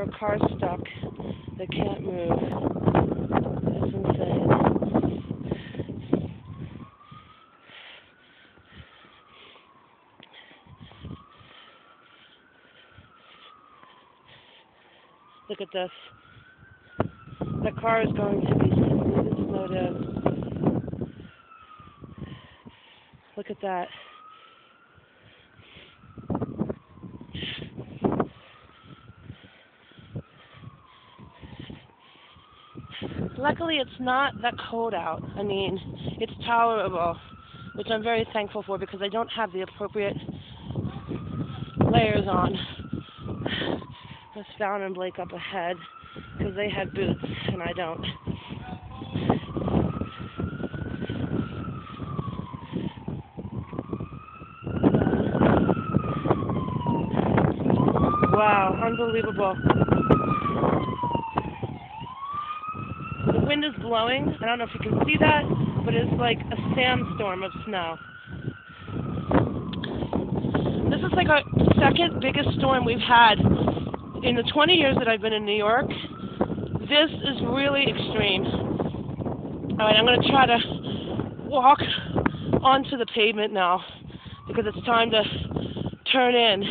there are cars stuck that can't move. It's insane. Look at this. The car is going to be completely snowed in. Look at that. Luckily, it's not that cold out. I mean, it's tolerable, which I'm very thankful for because I don't have the appropriate layers on. There's Fallon and Blake up ahead because they had boots and I don't. Wow, unbelievable. The wind is blowing. I don't know if you can see that, but it's like a sandstorm of snow. This is like our second biggest storm we've had in the 20 years that I've been in New York. This is really extreme. All right, I'm going to try to walk onto the pavement now because it's time to turn in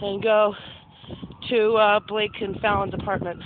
and go to Blake and Fallon's apartment.